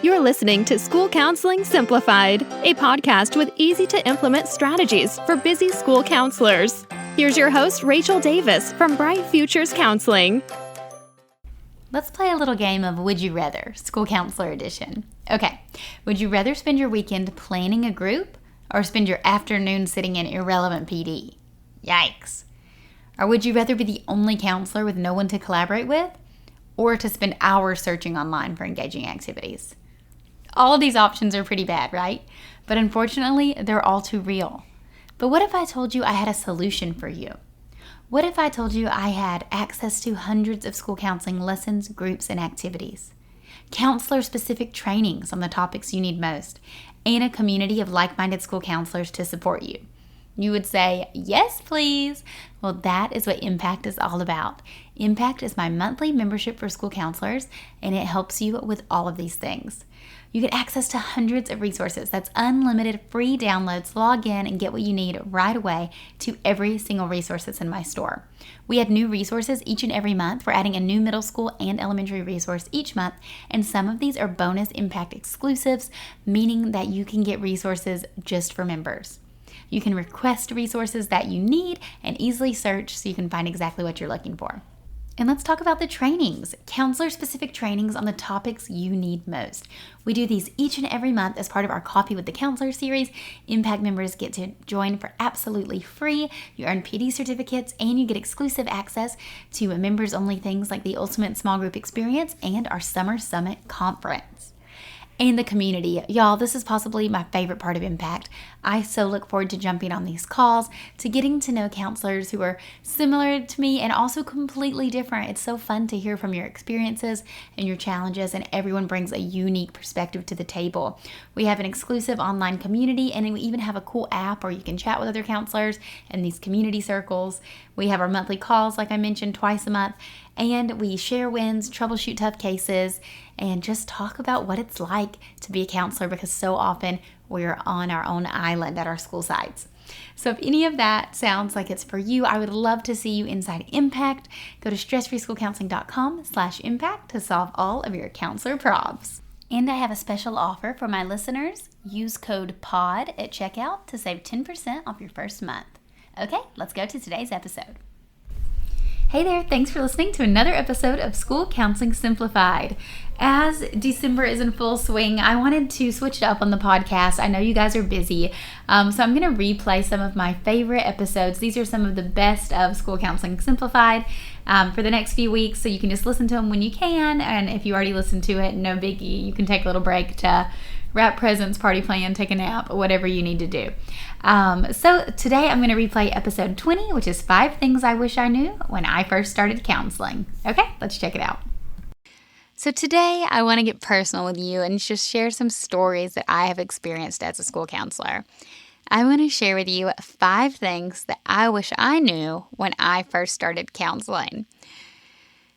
You're listening to School Counseling Simplified, a podcast with easy-to-implement strategies for busy school counselors. Here's your host, Rachel Davis from Bright Futures Counseling. Let's play a little game of Would You Rather, School Counselor Edition. Okay, would you rather spend your weekend planning a group or spend your afternoon sitting in irrelevant PD? Yikes. Or would you rather be the only counselor with no one to collaborate with, or to spend hours searching online for engaging activities? All of these options are pretty bad, right? But unfortunately, they're all too real. But what if I told you I had a solution for you? What if I told you I had access to hundreds of school counseling lessons, groups, and activities, counselor-specific trainings on the topics you need most, and a community of like-minded school counselors to support you? You would say, yes, please. Well, that is what Impact is all about. Impact is my monthly membership for school counselors, and it helps you with all of these things. You get access to hundreds of resources. That's unlimited free downloads. Log in and get what you need right away to every single resource that's in my store. We add new resources each and every month. We're adding a new middle school and elementary resource each month, and some of these are bonus Impact exclusives, meaning that you can get resources just for members. You can request resources that you need and easily search so you can find exactly what you're looking for. And let's talk about the trainings, counselor-specific trainings on the topics you need most. We do these each and every month as part of our Coffee with the Counselor series. Impact members get to join for absolutely free. You earn PD certificates and you get exclusive access to members-only things like the Ultimate Small Group Experience and our Summer Summit Conference. And the community. Y'all, this is possibly my favorite part of Impact. I so look forward to jumping on these calls, to getting to know counselors who are similar to me and also completely different. It's so fun to hear from your experiences and your challenges, and everyone brings a unique perspective to the table. We have an exclusive online community, and we even have a cool app where you can chat with other counselors in these community circles. We have our monthly calls, like I mentioned, twice a month, and we share wins, troubleshoot tough cases, and just talk about what it's like to be a counselor, because so often we're on our own island at our school sites. So if any of that sounds like it's for you, I would love to see you inside Impact. Go to stressfreeschoolcounseling.com/impact to solve all of your counselor problems. And I have a special offer for my listeners. Use code POD at checkout to save 10% off your first month. Okay, let's go to today's episode. Hey there, thanks for listening to another episode of School Counseling Simplified. As December is in full swing, I wanted to switch it up on the podcast. I know you guys are busy, so I'm going to replay some of my favorite episodes. These are some of the best of School Counseling Simplified for the next few weeks, so you can just listen to them when you can, and if you already listened to it, no biggie. You can take a little break to wrap presents, party plan, take a nap, whatever you need to do. So today I'm going to replay episode 20, which is 5 things I wish I knew when I first started counseling. Okay, let's check it out. So today I want to get personal with you and just share some stories that I have experienced as a school counselor. I want to share with you 5 things that I wish I knew when I first started counseling.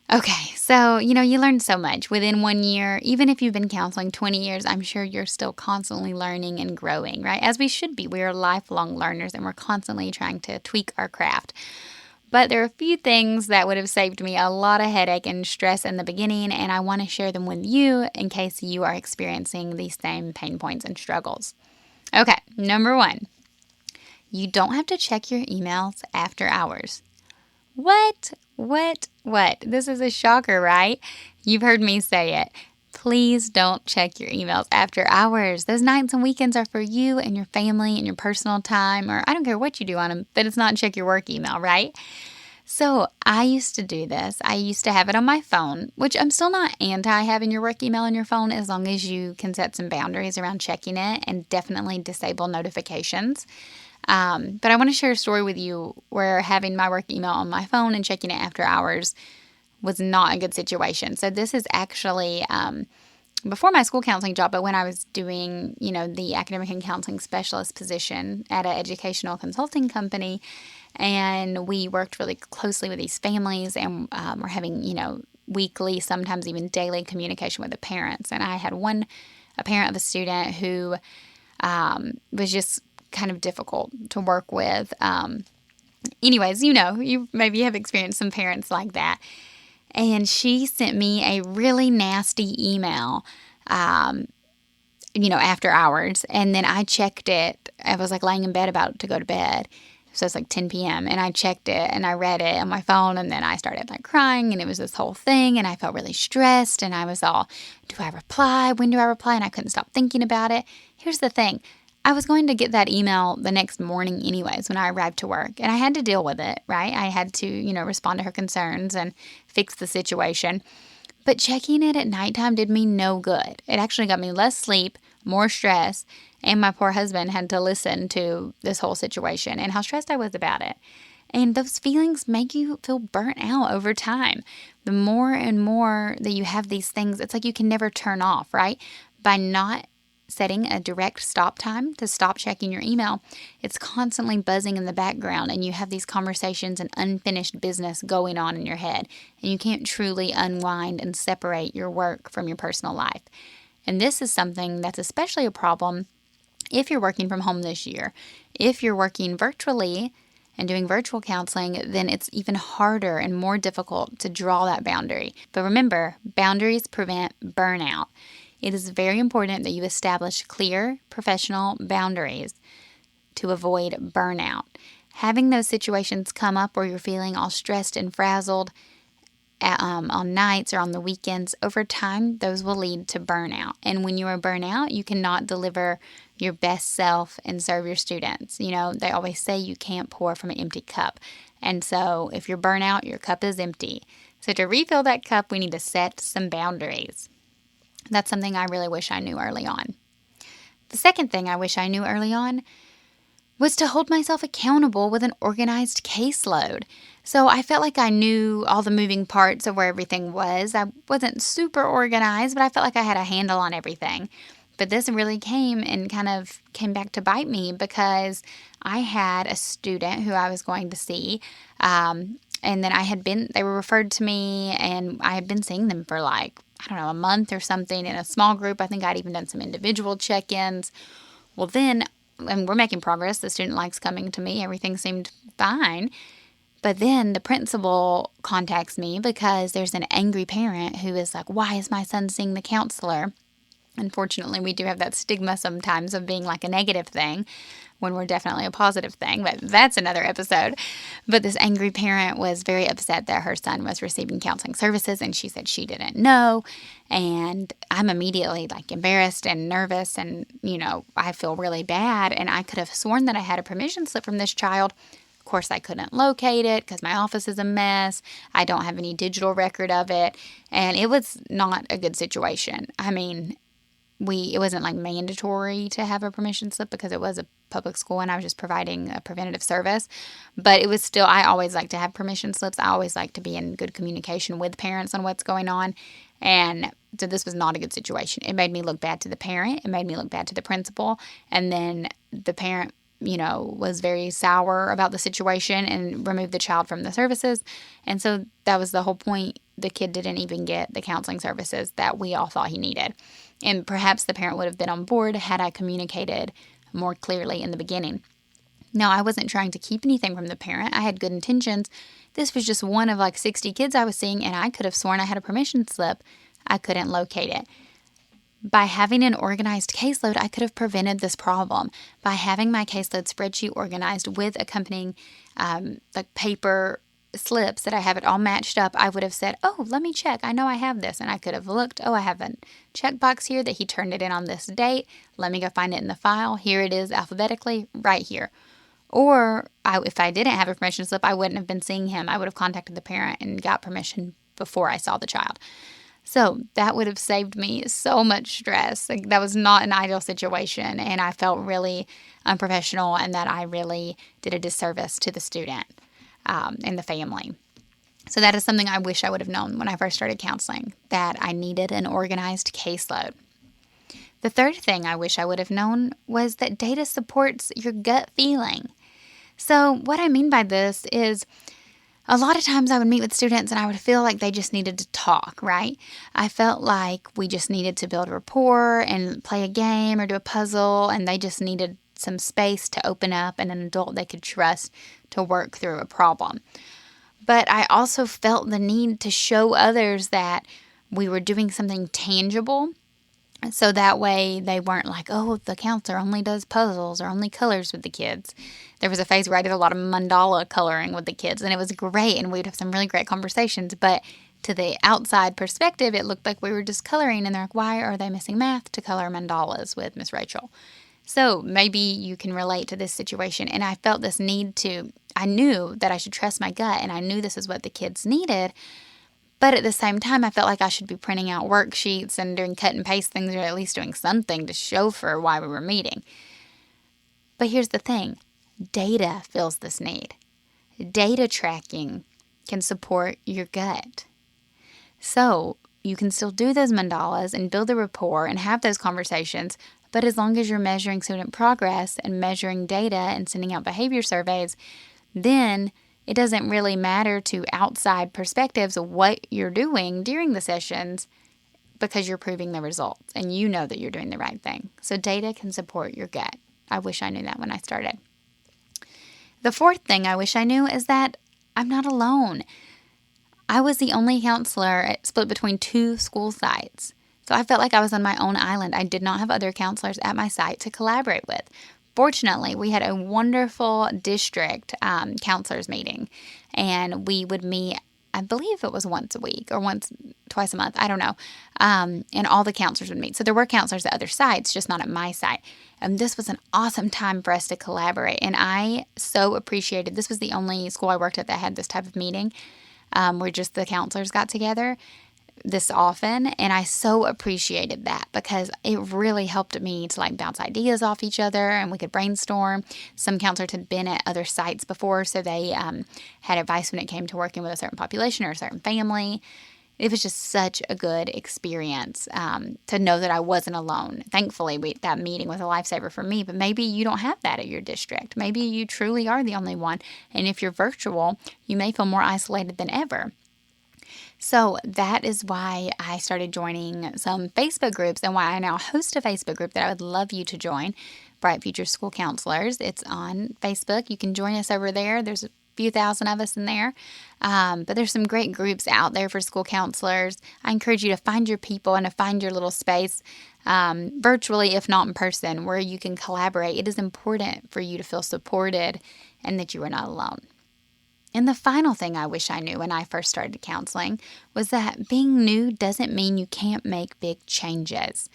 Okay, so, you learn so much within 1 year. Even if you've been counseling 20 years, I'm sure you're still constantly learning and growing, right? As we should be. We are lifelong learners, and we're constantly trying to tweak our craft. But there are a few things that would have saved me a lot of headache and stress in the beginning, and I want to share them with you in case you are experiencing these same pain points and struggles. Okay, number 1, you don't have to check your emails after hours. What? This is a shocker, right? You've heard me say it. Please don't check your emails after hours. Those nights and weekends are for you and your family and your personal time, or I don't care what you do on them, but it's not check your work email, right? So I used to do this. I used to have it on my phone, which I'm still not anti having your work email on your phone as long as you can set some boundaries around checking it and definitely disable notifications. But I want to share a story with you where having my work email on my phone and checking it after hours was not a good situation. So this is actually before my school counseling job, but when I was doing, the academic and counseling specialist position at an educational consulting company, and we worked really closely with these families, and we're having, weekly, sometimes even daily communication with the parents. And I had a parent of a student who was just kind of difficult to work with. Anyways, you maybe have experienced some parents like that. And she sent me a really nasty email after hours. And then I checked it. I was like laying in bed about to go to bed. So it's like 10 p.m. and I checked it and I read it on my phone, and then I started like crying, and it was this whole thing, and I felt really stressed, and I was all, do I reply? When do I reply? And I couldn't stop thinking about it. Here's the thing. I was going to get that email the next morning anyways when I arrived to work, and I had to deal with it, right? I had to, respond to her concerns and fix the situation. But checking it at nighttime did me no good. It actually got me less sleep, more stress, and my poor husband had to listen to this whole situation and how stressed I was about it. And those feelings make you feel burnt out over time. The more and more that you have these things, it's like you can never turn off, right? By not setting a direct stop time to stop checking your email, it's constantly buzzing in the background, and you have these conversations and unfinished business going on in your head, and you can't truly unwind and separate your work from your personal life. And this is something that's especially a problem if you're working from home this year. If you're working virtually and doing virtual counseling, then it's even harder and more difficult to draw that boundary. But remember, boundaries prevent burnout. It is very important that you establish clear professional boundaries to avoid burnout. Having those situations come up where you're feeling all stressed and frazzled on nights or on the weekends, over time, those will lead to burnout. And when you are burnout, you cannot deliver your best self and serve your students. They always say you can't pour from an empty cup. And so if you're burnout, your cup is empty. So to refill that cup, we need to set some boundaries. That's something I really wish I knew early on. The second thing I wish I knew early on was to hold myself accountable with an organized caseload. So I felt like I knew all the moving parts of where everything was. I wasn't super organized, but I felt like I had a handle on everything. But this really came back to bite me because I had a student who I was going to see, and then they were referred to me, and I had been seeing them for a month or something in a small group. I think I'd even done some individual check-ins. Well, then, and we're making progress. The student likes coming to me. Everything seemed fine. But then the principal contacts me because there's an angry parent who is like, why is my son seeing the counselor? Unfortunately, we do have that stigma sometimes of being like a negative thing when we're definitely a positive thing, but that's another episode. But this angry parent was very upset that her son was receiving counseling services, and she said she didn't know. And I'm immediately embarrassed and nervous, and I feel really bad. And I could have sworn that I had a permission slip from this child. Of course, I couldn't locate it because my office is a mess. I don't have any digital record of it, and it was not a good situation. I mean, it wasn't mandatory to have a permission slip because it was a public school and I was just providing a preventative service. But it was still, I always like to have permission slips. I always like to be in good communication with parents on what's going on. And so this was not a good situation. It made me look bad to the parent. It made me look bad to the principal. And then the parent, was very sour about the situation and removed the child from the services. And so that was the whole point. The kid didn't even get the counseling services that we all thought he needed. And perhaps the parent would have been on board had I communicated more clearly in the beginning. Now, I wasn't trying to keep anything from the parent. I had good intentions. This was just one of 60 kids I was seeing, and I could have sworn I had a permission slip. I couldn't locate it. By having an organized caseload, I could have prevented this problem. By having my caseload spreadsheet organized with accompanying paper slips that I have it all matched up, I would have said, oh, let me check. I know I have this. And I could have looked, I have a checkbox here that he turned it in on this date. Let me go find it in the file. Here it is alphabetically right here. Or if I didn't have a permission slip, I wouldn't have been seeing him. I would have contacted the parent and got permission before I saw the child. So that would have saved me so much stress. That was not an ideal situation, and I felt really unprofessional and that I really did a disservice to the student and the family. So that is something I wish I would have known when I first started counseling, that I needed an organized caseload. The third thing I wish I would have known was that data supports your gut feeling. So what I mean by this is, a lot of times I would meet with students and I would feel like they just needed to talk, right? I felt like we just needed to build rapport and play a game or do a puzzle, and they just needed some space to open up and an adult they could trust to work through a problem. But I also felt the need to show others that we were doing something tangible So that way they weren't like, oh, the counselor only does puzzles or only colors with the kids. There was a phase where I did a lot of mandala coloring with the kids, and it was great, and we'd have some really great conversations. But to the outside perspective, it looked like we were just coloring, and they're like, why are they missing math to color mandalas with Miss Rachel? So maybe you can relate to this situation. And I felt this need I knew that I should trust my gut, and I knew this is what the kids needed. But at the same time, I felt like I should be printing out worksheets and doing cut and paste things, or at least doing something to show for why we were meeting. But here's the thing. Data fills this need. Data tracking can support your gut. So you can still do those mandalas and build the rapport and have those conversations, but as long as you're measuring student progress and measuring data and sending out behavior surveys, then it doesn't really matter to outside perspectives of what you're doing during the sessions, because you're proving the results and you know that you're doing the right thing. So data can support your gut. I wish I knew that when I started. The fourth thing I wish I knew is that I'm not alone. I was the only counselor split between 2 school sites. So I felt like I was on my own island. I did not have other counselors at my site to collaborate with. Fortunately, we had a wonderful district counselors meeting, and we would meet, I believe it was once a week or twice a month. I don't know. And all the counselors would meet. So there were counselors at other sites, just not at my site. And this was an awesome time for us to collaborate. And I so appreciated, this was the only school I worked at that had this type of meeting, where just the counselors got together this often, and I so appreciated that because it really helped me to bounce ideas off each other, and we could brainstorm. Some counselors had been at other sites before, so they had advice when it came to working with a certain population or a certain family. It was just such a good experience to know that I wasn't alone. Thankfully, that meeting was a lifesaver for me, but maybe you don't have that at your district. Maybe you truly are the only one, and if you're virtual, you may feel more isolated than ever. So that is why I started joining some Facebook groups, and why I now host a Facebook group that I would love you to join, Bright Future School Counselors. It's on Facebook. You can join us over there. There's a few thousand of us in there, but there's some great groups out there for school counselors. I encourage you to find your people and to find your little space, virtually, if not in person, where you can collaborate. It is important for you to feel supported and that you are not alone. And the final thing I wish I knew when I first started counseling was that being new doesn't mean you can't make big changes.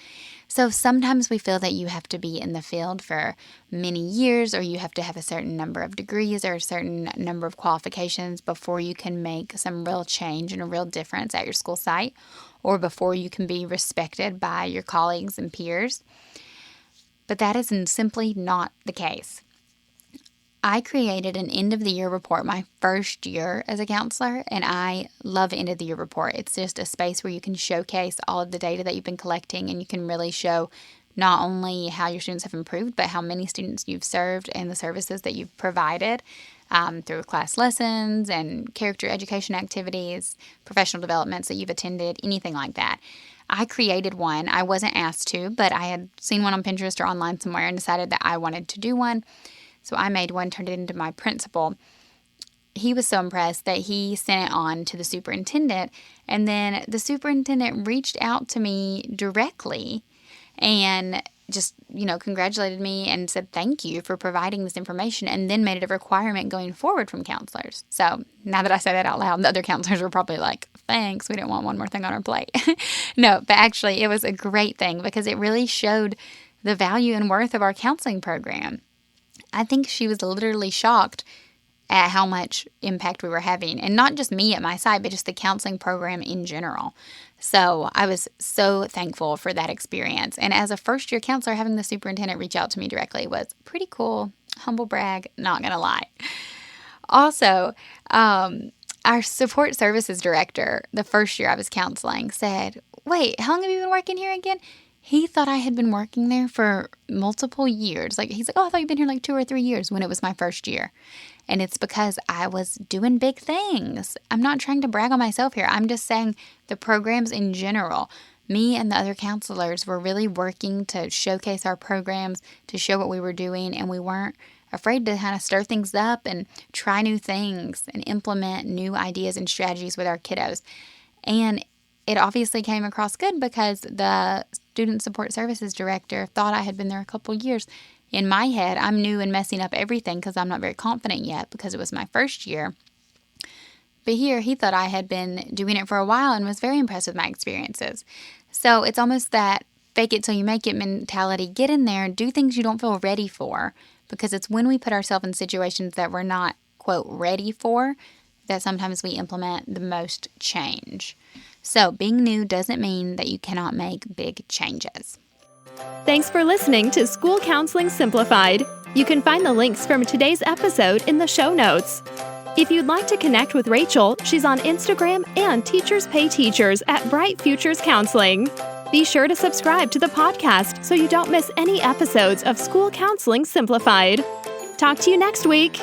So sometimes we feel that you have to be in the field for many years, or you have to have a certain number of degrees or a certain number of qualifications before you can make some real change and a real difference at your school site, or before you can be respected by your colleagues and peers. But that is simply not the case. I created an end-of-the-year report my first year as a counselor, and I love end-of-the-year report. It's just a space where you can showcase all of the data that you've been collecting, and you can really show not only how your students have improved, but how many students you've served and the services that you've provided through class lessons and character education activities, professional developments that you've attended, anything like that. I created one. I wasn't asked to, but I had seen one on Pinterest or online somewhere and decided that I wanted to do one. So I made one, turned it into my principal. He was so impressed that he sent it on to the superintendent, and then the superintendent reached out to me directly and just, congratulated me and said thank you for providing this information, and then made it a requirement going forward from counselors. So now that I say that out loud, the other counselors were probably like, thanks, we didn't want one more thing on our plate. No, but actually it was a great thing because it really showed the value and worth of our counseling program. I think she was literally shocked at how much impact we were having. And not just me at my site, but just the counseling program in general. So I was so thankful for that experience. And as a first-year counselor, having the superintendent reach out to me directly was pretty cool. Humble brag, not going to lie. Also, our support services director, the first year I was counseling, said, wait, how long have you been working here again? He thought I had been working there for multiple years. He's like, oh, I thought you'd been here 2 or 3 years, when it was my first year. And it's because I was doing big things. I'm not trying to brag on myself here. I'm just saying the programs in general, me and the other counselors were really working to showcase our programs, to show what we were doing. And we weren't afraid to kind of stir things up and try new things and implement new ideas and strategies with our kiddos. And it obviously came across good because the student support services director thought I had been there a couple years. In my head, I'm new and messing up everything because I'm not very confident yet because it was my first year. But here, he thought I had been doing it for a while and was very impressed with my experiences. So it's almost that fake it till you make it mentality. Get in there and do things you don't feel ready for, because it's when we put ourselves in situations that we're not, quote, ready for, that sometimes we implement the most change. So being new doesn't mean that you cannot make big changes. Thanks for listening to School Counseling Simplified. You can find the links from today's episode in the show notes. If you'd like to connect with Rachel, she's on Instagram and Teachers Pay Teachers at Bright Futures Counseling. Be sure to subscribe to the podcast so you don't miss any episodes of School Counseling Simplified. Talk to you next week.